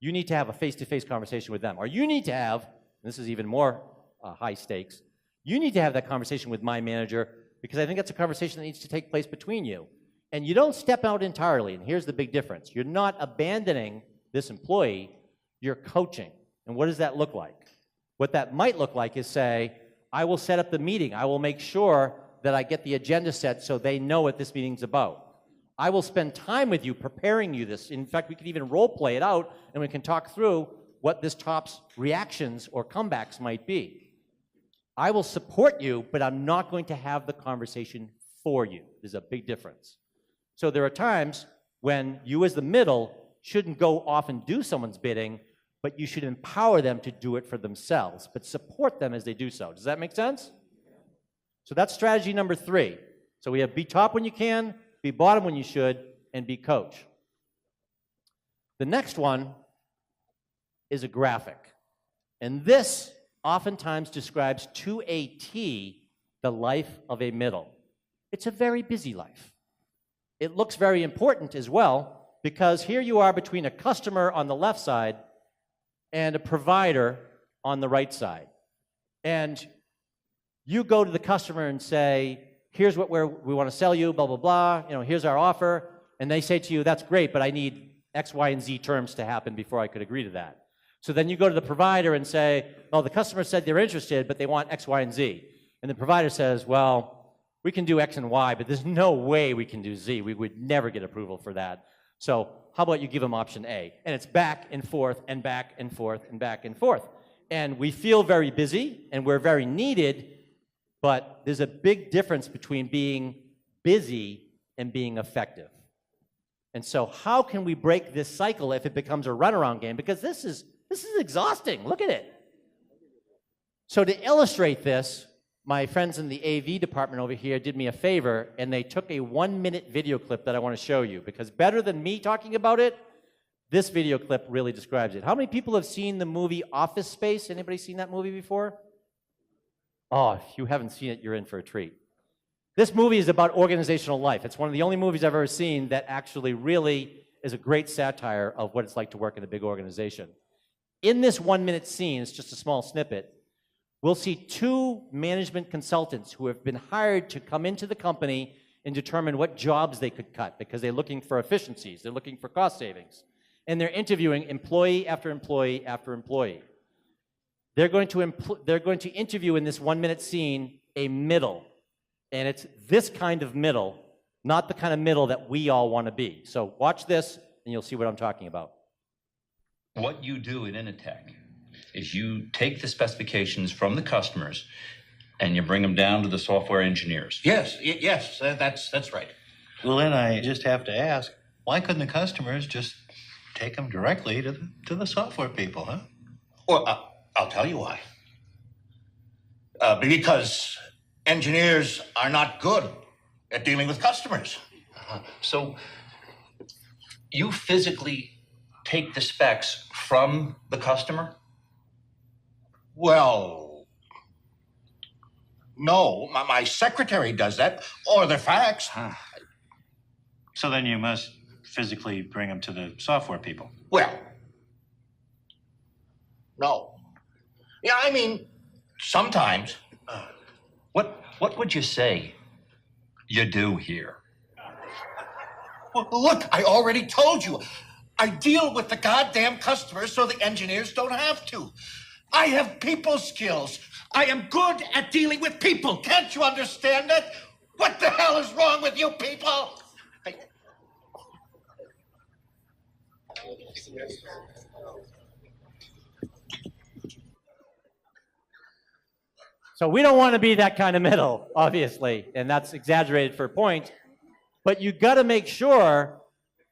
You need to have a face-to-face conversation with them. Or you need to have, and this is even more high stakes, you need to have that conversation with my manager, because I think that's a conversation that needs to take place between you. And you don't step out entirely, and here's the big difference. You're not abandoning this employee, you're coaching. And what does that look like? What that might look like is say, I will set up the meeting. I will make sure that I get the agenda set so they know what this meeting's about. I will spend time with you preparing you this. In fact, we could even role play it out, and we can talk through what this top's reactions or comebacks might be. I will support you, but I'm not going to have the conversation for you. There's a big difference. So there are times when you as the middle shouldn't go off and do someone's bidding, but you should empower them to do it for themselves, but support them as they do so. Does that make sense? So that's strategy number 3. So we have be top when you can, be bottom when you should, and be coach. The next one is a graphic. And this oftentimes describes to a T the life of a middle. It's a very busy life. It looks very important as well, because here you are between a customer on the left side and a provider on the right side. And you go to the customer and say, here's what we want to sell you, blah, blah, blah, here's our offer, and they say to you, that's great, but I need X, Y, and Z terms to happen before I could agree to that. So then you go to the provider and say, well, the customer said they're interested, but they want X, Y, and Z. And the provider says, well, we can do X and Y, but there's no way we can do Z. We would never get approval for that. So how about you give them option A? And it's back and forth and back and forth and back and forth. And we feel very busy and we're very needed, but there's a big difference between being busy and being effective. And so how can we break this cycle if it becomes a runaround game? Because this is exhausting. Look at it. So to illustrate this, my friends in the AV department over here did me a favor, and they took a 1-minute video clip that I want to show you, because better than me talking about it, this video clip really describes it. How many people have seen the movie Office Space? Anybody seen that movie before? Oh, if you haven't seen it, you're in for a treat. This movie is about organizational life. It's one of the only movies I've ever seen that actually really is a great satire of what it's like to work in a big organization. In this 1-minute scene, it's just a small snippet, we'll see 2 management consultants who have been hired to come into the company and determine what jobs they could cut, because they're looking for efficiencies, they're looking for cost savings. And they're interviewing employee after employee after employee. They're going to interview in this 1-minute scene a middle. And it's this kind of middle, not the kind of middle that we all want to be. So watch this, and you'll see what I'm talking about. What you do at Initech is you take the specifications from the customers and you bring them down to the software engineers. Yes, that's right. Well, then I just have to ask, why couldn't the customers just take them directly to the software people, huh? Well, I'll tell you why. Because engineers are not good at dealing with customers. So you physically take the specs from the customer? Well, no, my secretary does that, or the fax. So then you must physically bring them to the software people. Well, no. Yeah, I mean, sometimes. What would you say you do here? Well, look, I already told you. I deal with the goddamn customers so the engineers don't have to. I have people skills. I am good at dealing with people. Can't you understand that? What the hell is wrong with you people? So we don't want to be that kind of middle, obviously, and that's exaggerated for a point. But you got to make sure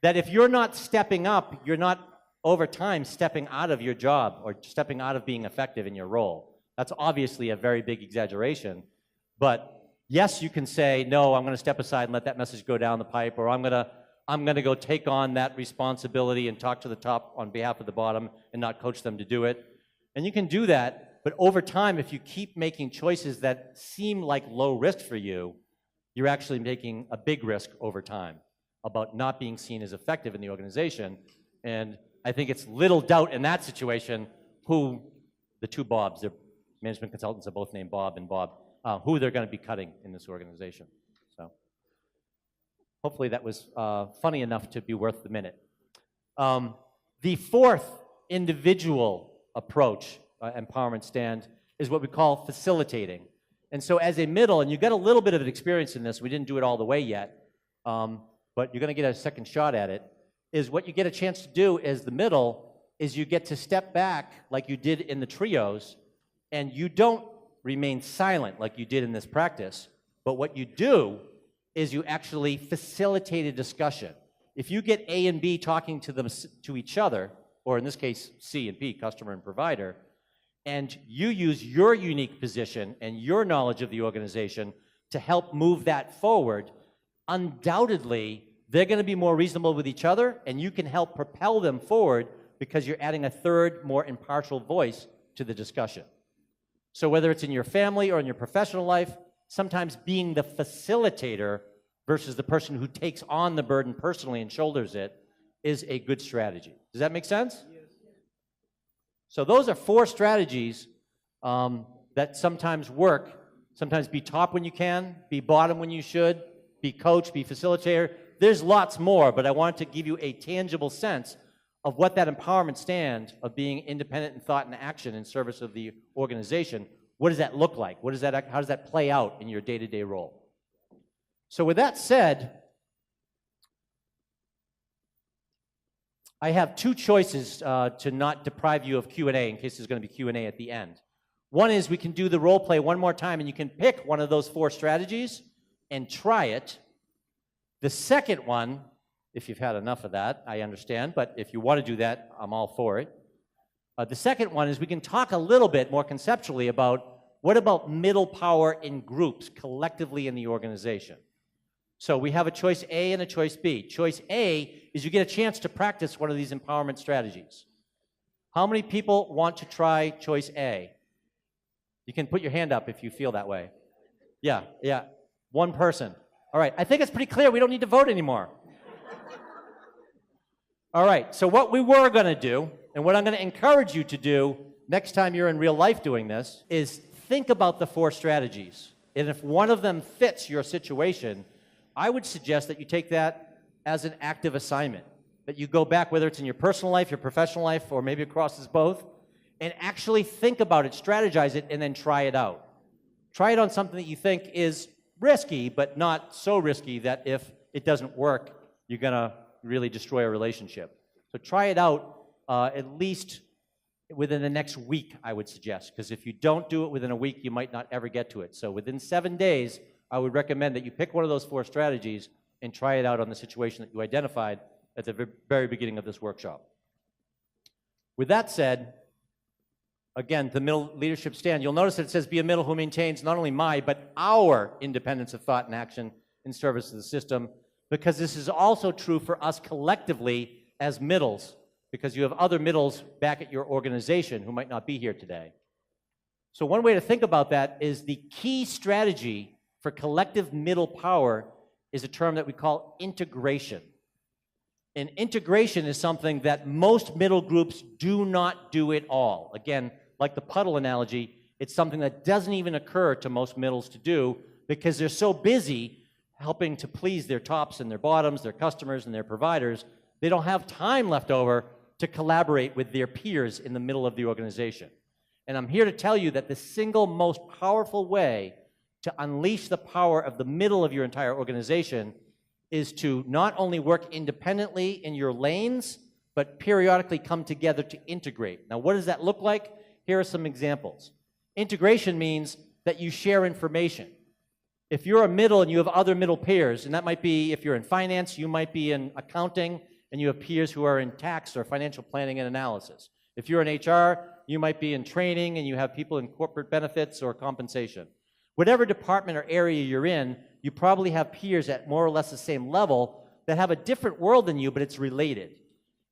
that if you're not stepping up, you're not over time stepping out of your job or stepping out of being effective in your role. That's obviously a very big exaggeration. But yes, you can say, no, I'm going to step aside and let that message go down the pipe, or I'm going to go take on that responsibility and talk to the top on behalf of the bottom and not coach them to do it. And you can do that. But over time, if you keep making choices that seem like low risk for you, you're actually making a big risk over time about not being seen as effective in the organization. And I think it's little doubt in that situation who the 2 Bobs, their management consultants are both named Bob and Bob, who they're going to be cutting in this organization. So hopefully that was funny enough to be worth the minute. The 4th individual approach empowerment stand is what we call facilitating. And so as a middle, and you got a little bit of an experience in this, we didn't do it all the way yet, but you're going to get a second shot at it, is what you get a chance to do as the middle is you get to step back like you did in the trios, and you don't remain silent like you did in this practice, but what you do is you actually facilitate a discussion. If you get A and B talking to each other, or in this case, C and P, customer and provider, and you use your unique position and your knowledge of the organization to help move that forward, undoubtedly, they're going to be more reasonable with each other, and you can help propel them forward because you're adding a third, more impartial voice to the discussion. So whether it's in your family or in your professional life, sometimes being the facilitator versus the person who takes on the burden personally and shoulders it is a good strategy. Does that make sense? So those are 4 strategies that sometimes work. Sometimes be top when you can, be bottom when you should, be coach, be facilitator. There's lots more, but I wanted to give you a tangible sense of what that empowerment stand of being independent in thought and action in service of the organization, what does that look like? How does that play out in your day-to-day role? So with that said, I have two choices to not deprive you of Q&A in case there's going to be Q&A at the end. One is we can do the role play one more time and you can pick one of those 4 strategies and try it. The second one, if you've had enough of that, I understand, but if you want to do that, I'm all for it. The second one is we can talk a little bit more conceptually about what about middle power in groups, collectively in the organization. So we have a choice A and a choice B. Choice A is you get a chance to practice one of these empowerment strategies. How many people want to try choice A? You can put your hand up if you feel that way. Yeah. One person. All right, I think it's pretty clear we don't need to vote anymore. All right, so what we were going to do, and what I'm going to encourage you to do next time you're in real life doing this, is think about the 4 strategies. And if one of them fits your situation, I would suggest that you take that as an active assignment. That you go back, whether it's in your personal life, your professional life, or maybe it crosses both, and actually think about it, strategize it, and then try it out. Try it on something that you think is risky, but not so risky that if it doesn't work, you're going to really destroy a relationship. So try it out at least within the next week, I would suggest, because if you don't do it within a week, you might not ever get to it. So within 7 days, I would recommend that you pick one of those 4 strategies and try it out on the situation that you identified at the very beginning of this workshop. With that said, again, the middle leadership stand, you'll notice that it says be a middle who maintains not only my, but our independence of thought and action in service to the system, because this is also true for us collectively as middles, because you have other middles back at your organization who might not be here today. So one way to think about that is the key strategy for collective middle power is a term that we call integration. And integration is something that most middle groups do not do at all. Again, like the puddle analogy, it's something that doesn't even occur to most middles to do because they're so busy helping to please their tops and their bottoms, their customers and their providers, they don't have time left over to collaborate with their peers in the middle of the organization. And I'm here to tell you that the single most powerful way to unleash the power of the middle of your entire organization is to not only work independently in your lanes, but periodically come together to integrate. Now, what does that look like? Here are some examples. Integration means that you share information. If you're a middle and you have other middle peers, and that might be if you're in finance, you might be in accounting, and you have peers who are in tax or financial planning and analysis. If you're in HR, you might be in training and you have people in corporate benefits or compensation. Whatever department or area you're in, you probably have peers at more or less the same level that have a different world than you, but it's related.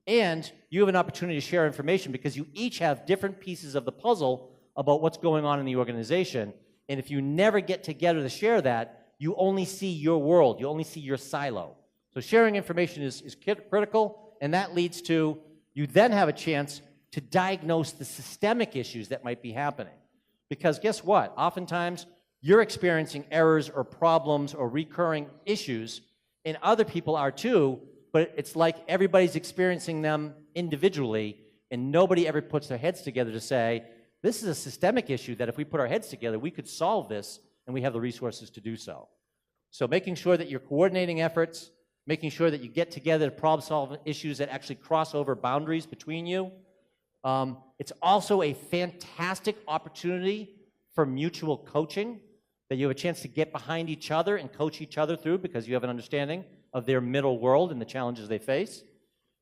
And you have an opportunity to share information because you each have different pieces of the puzzle about what's going on in the organization. And if you never get together to share that, you only see your world, you only see your silo. So sharing information is critical, and that leads to you then have a chance to diagnose the systemic issues that might be happening. Because guess what? Oftentimes, you're experiencing errors or problems or recurring issues, and other people are too, but it's like everybody's experiencing them individually, and nobody ever puts their heads together to say, this is a systemic issue that if we put our heads together, we could solve this, and we have the resources to do so. So making sure that you're coordinating efforts, making sure that you get together to problem-solve issues that actually cross over boundaries between you. It's also a fantastic opportunity for mutual coaching, that you have a chance to get behind each other and coach each other through because you have an understanding of their middle world and the challenges they face.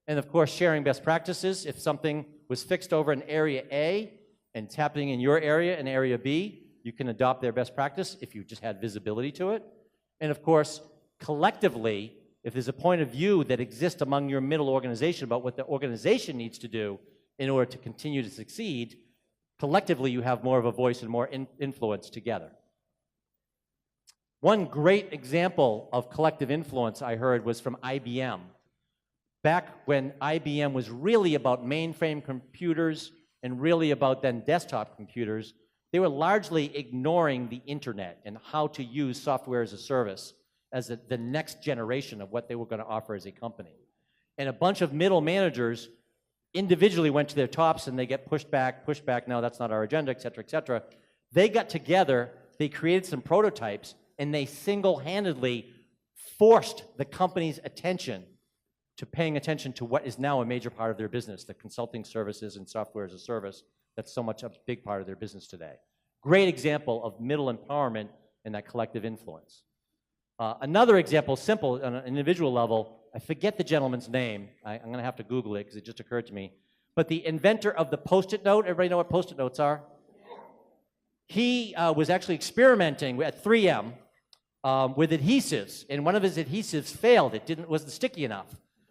And of course, sharing best practices. If something was fixed over in area A and it's happening in your area, in area B, you can adopt their best practice if you just had visibility to it. And of course, collectively, if there's a point of view that exists among your middle organization about what the organization needs to do in order to continue to succeed, collectively you have more of a voice and more influence together. One great example of collective influence I heard was from IBM. Back when IBM was really about mainframe computers and really about then desktop computers, they were largely ignoring the internet and how to use software as a service as the next generation of what they were going to offer as a company. And a bunch of middle managers individually went to their tops and they get pushed back, no, that's not our agenda, et cetera, et cetera. They got together, they created some prototypes, and they single-handedly forced the company's attention to paying attention to what is now a major part of their business, the consulting services and software as a service. That's so much a big part of their business today. Great example of middle empowerment and that collective influence. Another example, simple on an individual level, I forget the gentleman's name. I'm going to have to Google it because it just occurred to me. But the inventor of the Post-it note, everybody know what Post-it notes are? He was actually experimenting at 3M with adhesives, and one of his adhesives failed. It wasn't sticky enough.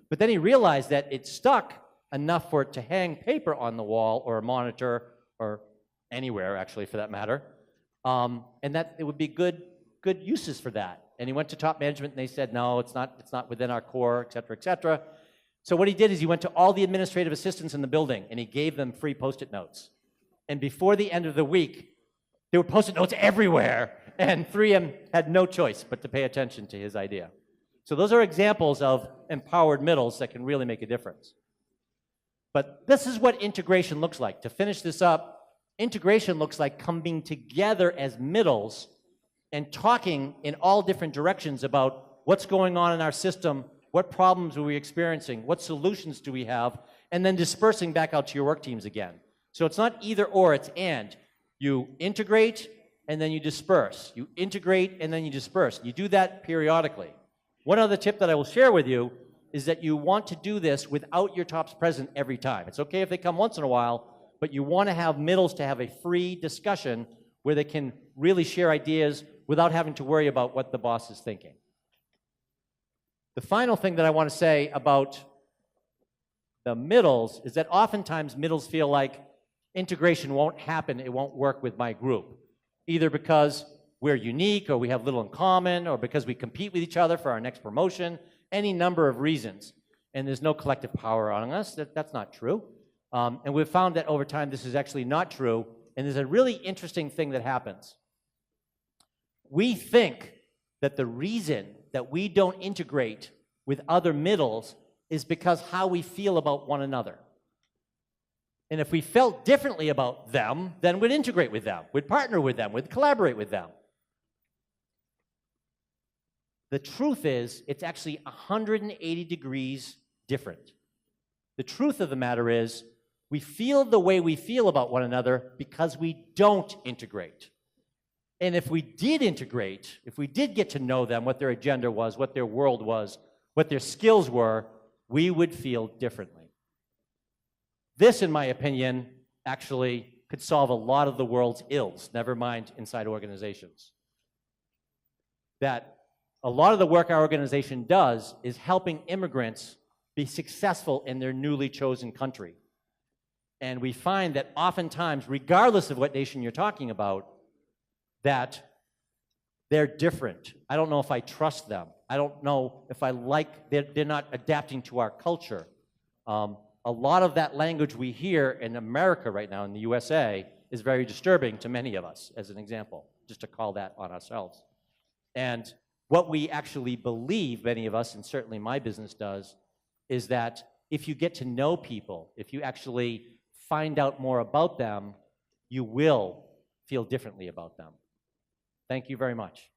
But then he realized that it stuck enough for it to hang paper on the wall or a monitor or anywhere, actually, for that matter, and that it would be good uses for that. And he went to top management, and they said, no, it's not within our core, et cetera, et cetera. So what he did is he went to all the administrative assistants in the building, and he gave them free Post-it notes. And before the end of the week, there were Post-it notes everywhere, and 3M had no choice but to pay attention to his idea. So those are examples of empowered middles that can really make a difference. But this is what integration looks like. To finish this up, integration looks like coming together as middles and talking in all different directions about what's going on in our system, what problems are we experiencing, what solutions do we have, and then dispersing back out to your work teams again. So it's not either or, it's and. You integrate, and then you disperse. You integrate, and then you disperse. You do that periodically. One other tip that I will share with you is that you want to do this without your tops present every time. It's okay if they come once in a while, but you want to have middles to have a free discussion where they can really share ideas without having to worry about what the boss is thinking. The final thing that I want to say about the middles is that oftentimes middles feel like integration won't happen, it won't work with my group, either because we're unique or we have little in common or because we compete with each other for our next promotion, any number of reasons, and there's no collective power on us. That's not true. And we've found that over time this is actually not true, and there's a really interesting thing that happens. We think that the reason that we don't integrate with other middles is because how we feel about one another. And if we felt differently about them, then we'd integrate with them, we'd partner with them, we'd collaborate with them. The truth is, it's actually 180 degrees different. The truth of the matter is, we feel the way we feel about one another because we don't integrate. And if we did integrate, if we did get to know them, what their agenda was, what their world was, what their skills were, we would feel differently. This, in my opinion, actually could solve a lot of the world's ills, never mind inside organizations. That a lot of the work our organization does is helping immigrants be successful in their newly chosen country. And we find that oftentimes, regardless of what nation you're talking about, that they're different. I don't know if I trust them. I don't know if I like, they're not adapting to our culture. A lot of that language we hear in America right now, in the USA, is very disturbing to many of us, as an example, just to call that on ourselves. And what we actually believe, many of us, and certainly my business does, is that if you get to know people, if you actually find out more about them, you will feel differently about them. Thank you very much.